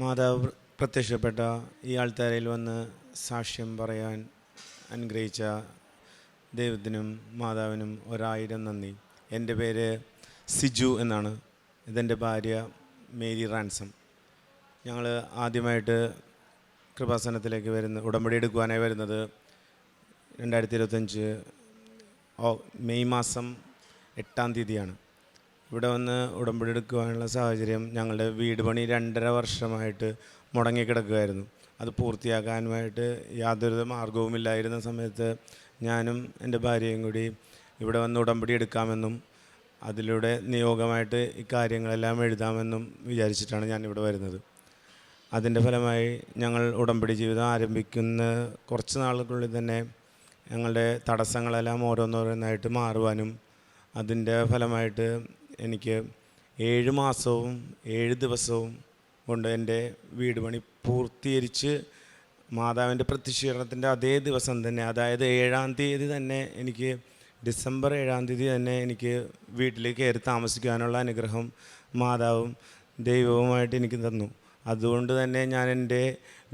മാതാവ് പ്രത്യക്ഷപ്പെട്ട ഈ ആൾത്താരയിൽ വന്ന് സാക്ഷ്യം പറയാൻ അനുഗ്രഹിച്ച ദൈവത്തിനും മാതാവിനും 1000 നന്ദി. എൻ്റെ പേര് സിജു എന്നാണ്. ഇതെൻ്റെ ഭാര്യ മേരി റാൻസം. ഞങ്ങൾ ആദ്യമായിട്ട് കൃപാസനത്തിലേക്ക് ഉടമ്പടി എടുക്കുവാനായി വരുന്നത് 2025 മെയ് മാസം 8-ാം തീയതിയാണ്. ഇവിടെ വന്ന് ഉടമ്പടി എടുക്കുവാനുള്ള സാഹചര്യം, ഞങ്ങളുടെ വീട് പണി 2.5 വർഷമായിട്ട് മുടങ്ങിക്കിടക്കുകയായിരുന്നു. അത് പൂർത്തിയാക്കാനുമായിട്ട് യാതൊരു മാർഗവുമില്ലായിരുന്ന സമയത്ത് ഞാനും എൻ്റെ ഭാര്യയും കൂടി ഇവിടെ വന്ന് ഉടമ്പടി എടുക്കാമെന്നും അതിലൂടെ നിയോഗമായിട്ട് ഈ കാര്യങ്ങളെല്ലാം എഴുതാമെന്നും വിചാരിച്ചിട്ടാണ് ഞാനിവിടെ വരുന്നത്. അതിൻ്റെ ഫലമായി ഞങ്ങൾ ഉടമ്പടി ജീവിതം ആരംഭിക്കുന്ന കുറച്ച് നാളുകൾക്കുള്ളിൽ തന്നെ ഞങ്ങളുടെ തടസ്സങ്ങളെല്ലാം ഓരോന്നോരോന്നായിട്ട് മാറുവാനും അതിൻ്റെ ഫലമായിട്ട് എനിക്ക് 7 മാസവും 7 ദിവസവും കൊണ്ട് എൻ്റെ വീട് പണി പൂർത്തീകരിച്ച് മാതാവിൻ്റെ പ്രത്യക്ഷീകരണത്തിൻ്റെ അതേ ദിവസം തന്നെ, അതായത് 7-ാം തീയതി തന്നെ, എനിക്ക് ഡിസംബർ 7-ാം തീയതി തന്നെ എനിക്ക് വീട്ടിലേക്ക് കയറി താമസിക്കാനുള്ള അനുഗ്രഹം മാതാവും ദൈവവുമായിട്ട് എനിക്ക് തന്നു. അതുകൊണ്ട് തന്നെ ഞാൻ എൻ്റെ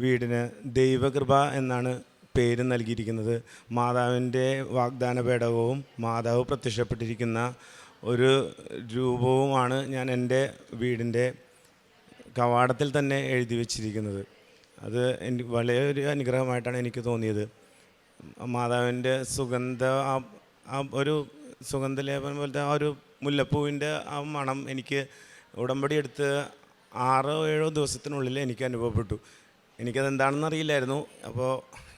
വീടിന് ദൈവകൃപ എന്നാണ് പേര് നൽകിയിരിക്കുന്നത്. മാതാവിൻ്റെ വാഗ്ദാന പേടകവും മാതാവ് പ്രത്യക്ഷപ്പെട്ടിരിക്കുന്ന ഒരു രൂപവുമാണ് ഞാൻ എൻ്റെ വീടിൻ്റെ കവാടത്തിൽ തന്നെ എഴുതി വച്ചിരിക്കുന്നത്. അത് എനിക്ക് വലിയൊരു അനുഗ്രഹമായിട്ടാണ് എനിക്ക് തോന്നിയത്. മാതാവിൻ്റെ ഒരു സുഗന്ധലേപനം പോലത്തെ ആ ഒരു മുല്ലപ്പൂവിൻ്റെ ആ മണം എനിക്ക് ഉടമ്പടി എടുത്ത് 6-7 ദിവസത്തിനുള്ളിൽ എനിക്ക് അനുഭവപ്പെട്ടു. എനിക്കതെന്താണെന്ന് അറിയില്ലായിരുന്നു. അപ്പോൾ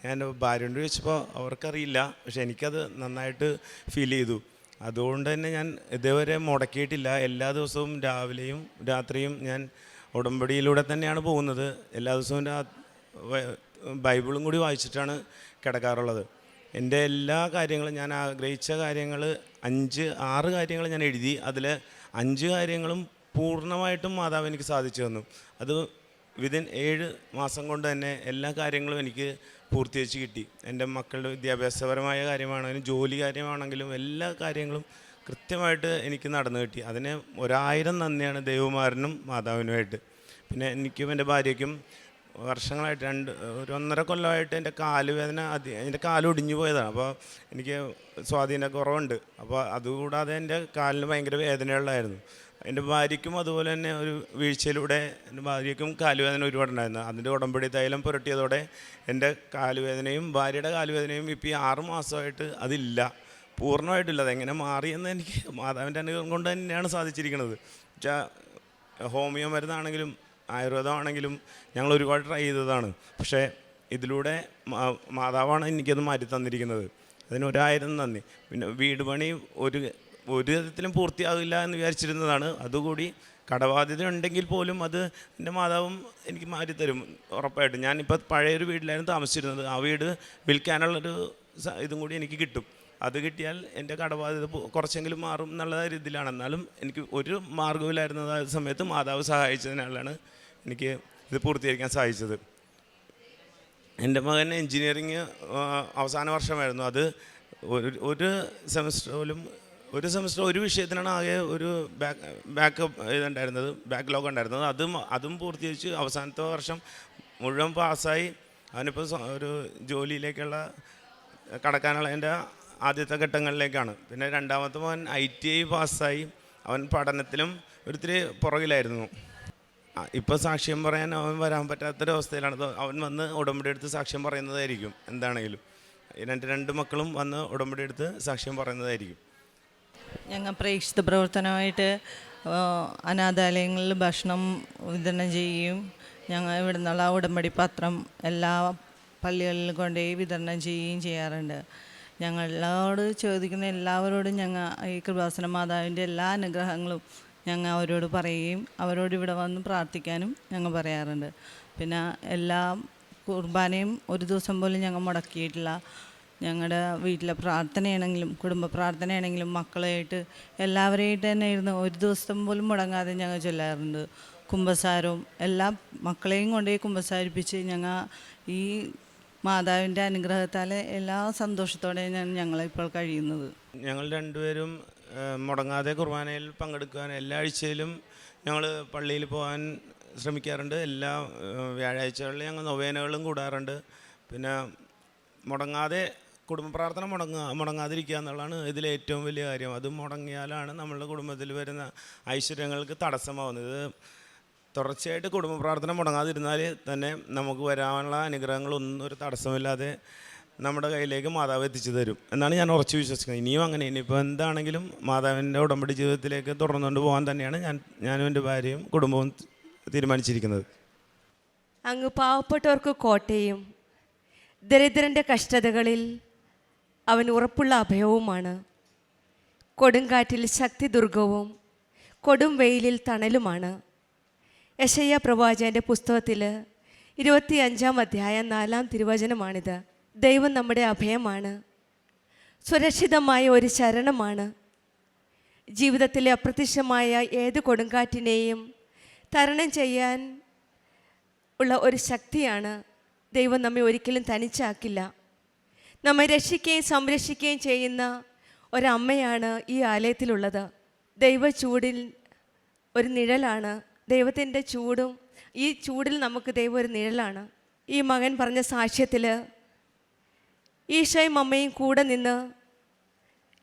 ഞാൻ ഭാര്യയോട് ചോദിച്ചപ്പോൾ അവർക്കറിയില്ല, പക്ഷെ എനിക്കത് നന്നായിട്ട് ഫീൽ ചെയ്തു. അതുകൊണ്ട് തന്നെ ഞാൻ ഇതേവരെ മുടക്കിയിട്ടില്ല. എല്ലാ ദിവസവും രാവിലെയും രാത്രിയും ഞാൻ ഉടമ്പടിയിലൂടെ തന്നെയാണ് പോകുന്നത്. എല്ലാ ദിവസവും ബൈബിളും കൂടി വായിച്ചിട്ടാണ് കിടക്കാറുള്ളത്. എൻ്റെ എല്ലാ കാര്യങ്ങളും, ഞാൻ ആഗ്രഹിച്ച കാര്യങ്ങൾ 5-6 കാര്യങ്ങൾ ഞാൻ എഴുതി. അതിൽ 5 കാര്യങ്ങളും പൂർണ്ണമായിട്ടും മാതാവ് എനിക്ക് സാധിച്ചു തന്നു. അത് വിതിൻ 7 മാസം കൊണ്ട് തന്നെ എല്ലാ കാര്യങ്ങളും എനിക്ക് പൂർത്തീകരിച്ച് കിട്ടി. എൻ്റെ മക്കളുടെ വിദ്യാഭ്യാസപരമായ കാര്യമാണെങ്കിലും ജോലി കാര്യമാണെങ്കിലും എല്ലാ കാര്യങ്ങളും കൃത്യമായിട്ട് എനിക്ക് നടന്നു കിട്ടി. അതിന് 1000 നന്ദിയാണ് ദൈവകുമാരനും മാതാവിനുമായിട്ട്. പിന്നെ എനിക്കും എൻ്റെ ഭാര്യയ്ക്കും വർഷങ്ങളായിട്ട് 1.5 കൊല്ലമായിട്ട് എൻ്റെ കാലുവേദന, എൻ്റെ കാലൊടിഞ്ഞു പോയതാണ്. അപ്പോൾ എനിക്ക് സ്വാധീനക്കുറവുണ്ട്. അപ്പോൾ അതുകൂടാതെ എൻ്റെ കാലിന് ഭയങ്കര വേദനയുള്ളതായിരുന്നു. എൻ്റെ ഭാര്യയ്ക്കും അതുപോലെ തന്നെ ഒരു വീഴ്ചയിലൂടെ എൻ്റെ ഭാര്യയ്ക്കും കാലുവേദന ഒരുപാടുണ്ടായിരുന്നു. അതിൻ്റെ ഉടമ്പടി തൈലം പുരട്ടിയതോടെ എൻ്റെ കാലുവേദനയും ഭാര്യയുടെ കാലുവേദനയും ഇപ്പോൾ ഈ 6 മാസമായിട്ട് അതില്ല, പൂർണ്ണമായിട്ടില്ല. അതെങ്ങനെ മാറിയെന്ന് എനിക്ക് മാതാവിൻ്റെ അനുഗ്രഹം കൊണ്ട് തന്നെയാണ് സാധിച്ചിരിക്കുന്നത്. വെച്ചാൽ ഹോമിയോ മരുന്നാണെങ്കിലും ആയുർവേദമാണെങ്കിലും ഞങ്ങൾ ഒരുപാട് ട്രൈ ചെയ്തതാണ്. പക്ഷേ ഇതിലൂടെ മാതാവാണ് എനിക്കത് മാറ്റി തന്നിരിക്കുന്നത്. അതിന് 1000 നന്ദി. പിന്നെ വീട് പണി ഒരു വിധത്തിലും പൂർത്തിയാകില്ല എന്ന് വിചാരിച്ചിരുന്നതാണ്. അതുകൂടി കടബാധ്യത ഉണ്ടെങ്കിൽ പോലും അത് എൻ്റെ മാതാവും എനിക്ക് മാറ്റിത്തരും ഉറപ്പായിട്ടും. ഞാനിപ്പോൾ പഴയൊരു വീട്ടിലായിരുന്നു താമസിച്ചിരുന്നത്. ആ വീട് വിൽക്കാനുള്ളൊരു ഇതും കൂടി എനിക്ക് കിട്ടും. അത് കിട്ടിയാൽ എൻ്റെ കടബാധ്യത കുറച്ചെങ്കിലും മാറും എന്നുള്ള രീതിയിലാണ്. എന്നാലും എനിക്ക് ഒരു മാർഗ്ഗമില്ലായിരുന്നത്. ആ സമയത്ത് മാതാവ് സഹായിച്ചതിനാലാണ് എനിക്ക് ഇത് പൂർത്തീകരിക്കാൻ സാധിച്ചത്. എൻ്റെ മകൻ എൻജിനീയറിങ് അവസാന വർഷമായിരുന്നു. അത് ഒരു സെമസ്റ്റർ ഒരു വിഷയത്തിനാണ് ആകെ ഒരു ബാക്ക്ലോഗ് ഉണ്ടായിരുന്നത്. അതും പൂർത്തീകരിച്ച് അവസാനത്തെ വർഷം മുഴുവൻ പാസ്സായി. അവനിപ്പോൾ ഒരു ജോലിയിലേക്കുള്ള കടക്കാനുള്ള എൻ്റെ ആദ്യത്തെ ഘട്ടങ്ങളിലേക്കാണ്. പിന്നെ രണ്ടാമത്തെ മകൻ ITI പാസ്സായി. അവൻ പഠനത്തിലും ഒരിത്തിരി പുറകിലായിരുന്നു. ഇപ്പോൾ സാക്ഷ്യം പറയാൻ അവൻ വരാൻ പറ്റാത്തൊരവസ്ഥയിലാണ്. അവൻ വന്ന് ഉടമ്പടി എടുത്ത് സാക്ഷ്യം പറയുന്നതായിരിക്കും. എന്താണെങ്കിലും രണ്ട് മക്കളും വന്ന് ഉടമ്പടി എടുത്ത് സാക്ഷ്യം പറയുന്നതായിരിക്കും. ഞങ്ങൾ പ്രേക്ഷിത പ്രവർത്തനമായിട്ട് അനാഥാലയങ്ങളിൽ ഭക്ഷണം വിതരണം ചെയ്യുകയും ഞങ്ങൾ ഇവിടെ നിന്നുള്ള ഉടമ്പടി പത്രം എല്ലാ പള്ളികളിലും കൊണ്ടുപോയി വിതരണം ചെയ്യുകയും ചെയ്യാറുണ്ട്. ഞങ്ങളോട് ചോദിക്കുന്ന എല്ലാവരോടും ഞങ്ങൾ ഈ കൃപാസന മാതാവിൻ്റെ എല്ലാ അനുഗ്രഹങ്ങളും ഞങ്ങൾ അവരോട് പറയുകയും അവരോട് ഇവിടെ വന്ന് പ്രാർത്ഥിക്കാനും ഞങ്ങൾ പറയാറുണ്ട്. പിന്നെ എല്ലാ കുർബാനയും ഒരു ദിവസം പോലും ഞങ്ങൾ മുടക്കിയിട്ടില്ല. ഞങ്ങളുടെ വീട്ടിലെ പ്രാർത്ഥനയാണെങ്കിലും കുടുംബ പ്രാർത്ഥനയാണെങ്കിലും മക്കളായിട്ട് എല്ലാവരെയായിട്ട് തന്നെ ഇരുന്ന് ഒരു ദിവസം പോലും മുടങ്ങാതെ ഞങ്ങൾ ചൊല്ലാറുണ്ട്. കുമ്പസാരവും എല്ലാ മക്കളെയും കൊണ്ടുപോയി കുമ്പസാരിപ്പിച്ച് ഞങ്ങൾ ഈ മാതാവിൻ്റെ അനുഗ്രഹത്താൽ എല്ലാ സന്തോഷത്തോടെയാണ് ഞങ്ങളിപ്പോൾ കഴിയുന്നത്. ഞങ്ങൾ രണ്ടുപേരും മുടങ്ങാതെ കുർബാനയിൽ പങ്കെടുക്കാൻ എല്ലാ ആഴ്ചയിലും ഞങ്ങൾ പള്ളിയിൽ പോകാൻ ശ്രമിക്കാറുണ്ട്. എല്ലാ വ്യാഴാഴ്ചകളിൽ ഞങ്ങൾ നൊവേനകളും കൂടാറുണ്ട്. പിന്നെ മുടങ്ങാതെ കുടുംബ പ്രാർത്ഥന മുടങ്ങാതിരിക്കുക എന്നുള്ളതാണ് ഇതിലെ ഏറ്റവും വലിയ കാര്യം. അത് മുടങ്ങിയാലാണ് നമ്മളുടെ കുടുംബത്തിൽ വരുന്ന ഐശ്വര്യങ്ങൾക്ക് തടസ്സമാവുന്നത്. ഇത് തുടർച്ചയായിട്ട് കുടുംബ പ്രാർത്ഥന മുടങ്ങാതിരുന്നാൽ തന്നെ നമുക്ക് വരാനുള്ള അനുഗ്രഹങ്ങളൊന്നും ഒരു തടസ്സമില്ലാതെ നമ്മുടെ കയ്യിലേക്ക് മാതാവ് എത്തിച്ചു തരും എന്നാണ് ഞാൻ ഉറച്ചു വിശ്വസിക്കുന്നത്. ഇനിയും അങ്ങനെ, ഇനിയിപ്പോൾ എന്താണെങ്കിലും മാതാവിൻ്റെ ഉടമ്പടി ജീവിതത്തിലേക്ക് തുടർന്നുകൊണ്ട് പോകാൻ തന്നെയാണ് ഞാനും എൻ്റെ ഭാര്യയും കുടുംബവും തീരുമാനിച്ചിരിക്കുന്നത്. അങ്ങ് പാവപ്പെട്ടവർക്ക് കോട്ടയും ദരിദ്രൻ്റെ കഷ്ടതകളിൽ അവൻ ഉറപ്പുള്ള അഭയവുമാണ്. കൊടുങ്കാറ്റിൽ ശക്തി ദുർഗവും കൊടും വെയിലിൽ തണലുമാണ്. യെശയ്യാ പ്രവാചകൻ്റെ പുസ്തകത്തിൽ 25-ാം അധ്യായം 4-ാം തിരുവചനമാണിത്. ദൈവം നമ്മുടെ അഭയമാണ്, സുരക്ഷിതമായ ഒരു ശരണമാണ്. ജീവിതത്തിലെ അപ്രത്യക്ഷമായ ഏത് കൊടുങ്കാറ്റിനെയും തരണം ചെയ്യാൻ ഉള്ള ഒരു ശക്തിയാണ്. ദൈവം നമ്മെ ഒരിക്കലും തനിച്ചാക്കില്ല. നമ്മെ രക്ഷിക്കുകയും സംരക്ഷിക്കുകയും ചെയ്യുന്ന ഒരമ്മയാണ് ഈ ആലയത്തിലുള്ളത്. ദൈവ ചൂടിൽ ഒരു നിഴലാണ്. ദൈവത്തിൻ്റെ ചൂടും ഈ ചൂടിൽ നമുക്ക് ദൈവം ഒരു നിഴലാണ്. ഈ മകൻ പറഞ്ഞ സാക്ഷ്യത്തിൽ ഈശോയും അമ്മയും കൂടെ നിന്ന്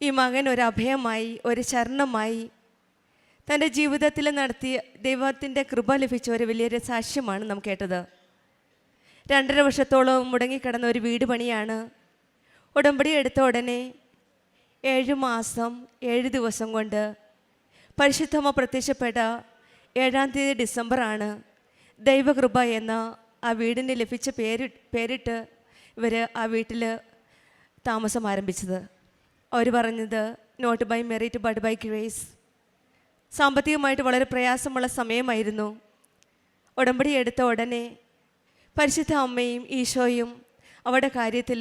ഈ മകൻ ഒരു അഭയമായി, ഒരു ശരണമായി തൻ്റെ ജീവിതത്തിൽ നടത്തിയ ദൈവത്തിൻ്റെ കൃപ ലഭിച്ച ഒരു വലിയൊരു സാക്ഷ്യമാണ് നാം കേട്ടത്. 2.5 വർഷത്തോളം മുടങ്ങിക്കിടന്ന ഒരു വീട് പണിയാണ്. ഉടമ്പടി എടുത്ത ഉടനെ 7 മാസം 7 ദിവസം കൊണ്ട് പരിശുദ്ധമ പ്രത്യക്ഷപ്പെട്ട 7-ാം തീയതി ഡിസംബറാണ് ദൈവകൃപ എന്ന ആ വീടിന് ലഭിച്ച പേരിട്ട് ഇവർ ആ വീട്ടിൽ താമസം ആരംഭിച്ചത്. അവർ പറഞ്ഞത് not by merit but by grace. സാമ്പത്തികമായിട്ട് വളരെ പ്രയാസമുള്ള സമയമായിരുന്നു. ഉടമ്പടി എടുത്ത ഉടനെ പരിശുദ്ധ അമ്മയും ഈശോയും അവരുടെ കാര്യത്തിൽ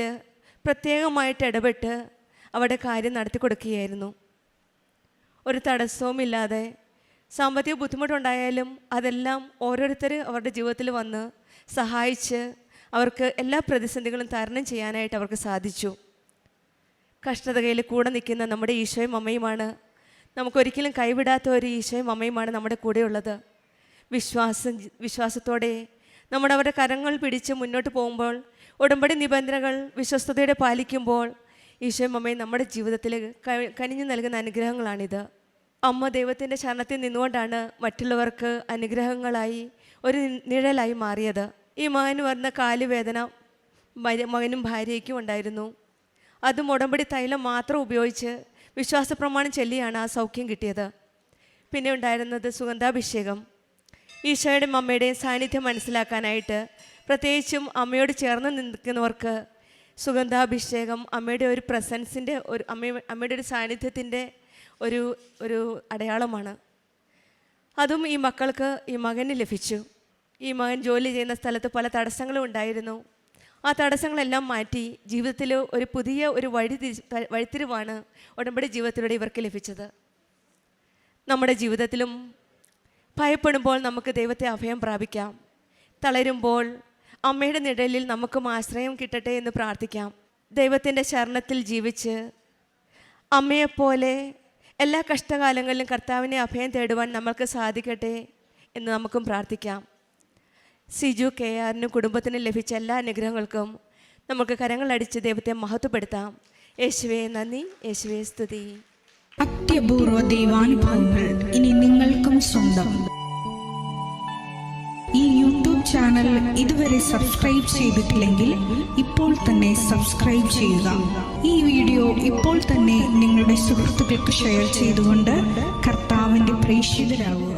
പ്രത്യേകമായിട്ട് ഇടപെട്ട് അവരുടെ കാര്യം നടത്തി കൊടുക്കുകയായിരുന്നു. ഒരു തടസ്സവുമില്ലാതെ സാമ്പത്തിക ബുദ്ധിമുട്ടുണ്ടായാലും അതെല്ലാം ഓരോരുത്തർ അവരുടെ ജീവിതത്തിൽ വന്ന് സഹായിച്ച് അവർക്ക് എല്ലാ പ്രതിസന്ധികളും തരണം ചെയ്യാനായിട്ട് അവർക്ക് സാധിച്ചു. കഷ്ടതയിൽ കൂടെ നിൽക്കുന്ന നമ്മുടെ ഈശോയും അമ്മയുമാണ്, നമുക്കൊരിക്കലും കൈവിടാത്ത ഒരു ഈശോയും അമ്മയുമാണ് നമ്മുടെ കൂടെയുള്ളത്. വിശ്വാസത്തോടെ നമ്മുടെ അവരുടെ കരങ്ങൾ പിടിച്ച് മുന്നോട്ട് പോകുമ്പോൾ, ഉടമ്പടി നിബന്ധനകൾ വിശ്വസ്തയോടെ പാലിക്കുമ്പോൾ ഈശോയും അമ്മയും നമ്മുടെ ജീവിതത്തിൽ കനിഞ്ഞു നൽകുന്ന അനുഗ്രഹങ്ങളാണിത്. അമ്മ ദൈവത്തിൻ്റെ ശരണത്തിൽ നിന്നുകൊണ്ടാണ് മറ്റുള്ളവർക്ക് അനുഗ്രഹങ്ങളായി ഒരു നിഴലായി മാറിയത്. ഈ മകന് വന്ന കാലുവേദന മകനും ഭാര്യയ്ക്കും ഉണ്ടായിരുന്നു. അതും ഉടമ്പടി തൈലം മാത്രം ഉപയോഗിച്ച് വിശ്വാസപ്രമാണം ചൊല്ലിയാണ് ആ സൗഖ്യം കിട്ടിയത്. പിന്നെ ഉണ്ടായിരുന്നത് സുഗന്ധാഭിഷേകം. ഈശോയുടെയും അമ്മയുടെയും സാന്നിധ്യം മനസ്സിലാക്കാനായിട്ട് പ്രത്യേകിച്ചും അമ്മയോട് ചേർന്ന് നിൽക്കുന്നവർക്ക് സുഗന്ധാഭിഷേകം അമ്മയുടെ ഒരു പ്രസൻസിൻ്റെ അമ്മയുടെ ഒരു സാന്നിധ്യത്തിൻ്റെ ഒരു അടയാളമാണ്. അതും ഈ മക്കൾക്ക് ഈ മകന് ലഭിച്ചു. ഈ മകൻ ജോലി ചെയ്യുന്ന സ്ഥലത്ത് പല തടസ്സങ്ങളും ഉണ്ടായിരുന്നു. ആ തടസ്സങ്ങളെല്ലാം മാറ്റി ജീവിതത്തിൽ ഒരു പുതിയ ഒരു വഴിത്തിരിവാണ് ഉടമ്പടി ജീവിതത്തിലൂടെ ഇവർക്ക് ലഭിച്ചത്. നമ്മുടെ ജീവിതത്തിലും ഭയപ്പെടുമ്പോൾ നമുക്ക് ദൈവത്തെ അഭയം പ്രാപിക്കാം. തളരുമ്പോൾ അമ്മയുടെ നിഴലിൽ നമുക്കും ആശ്രയം കിട്ടട്ടെ എന്ന് പ്രാർത്ഥിക്കാം. ദൈവത്തിൻ്റെ ശരണത്തിൽ ജീവിച്ച് അമ്മയെപ്പോലെ എല്ലാ കഷ്ടകാലങ്ങളിലും കർത്താവിനെ അഭയം തേടുവാൻ നമ്മൾക്ക് സാധിക്കട്ടെ എന്ന് നമുക്കും പ്രാർത്ഥിക്കാം. സിജു KRനും കുടുംബത്തിനും ലഭിച്ച എല്ലാ അനുഗ്രഹങ്ങൾക്കും നമുക്ക് കരങ്ങളടിച്ച് ദൈവത്തെ മഹത്വപ്പെടുത്താം. യേശുവേ നന്ദി, യേശുവേ സ്തുതി. അത്യപൂർവ ദൈവാനുഭവങ്ങൾ ഇനി നിങ്ങൾക്കും സ്വന്തം. ഈ യൂട്യൂബ് ചാനൽ ഇതുവരെ സബ്സ്ക്രൈബ് ചെയ്തിട്ടില്ലെങ്കിൽ ഇപ്പോൾ തന്നെ സബ്സ്ക്രൈബ് ചെയ്യുക. ഈ വീഡിയോ ഇപ്പോൾ തന്നെ നിങ്ങളുടെ സുഹൃത്തുക്കൾക്ക് ഷെയർ ചെയ്തുകൊണ്ട് കർത്താവിൻ്റെ പ്രേക്ഷിതരാകുക.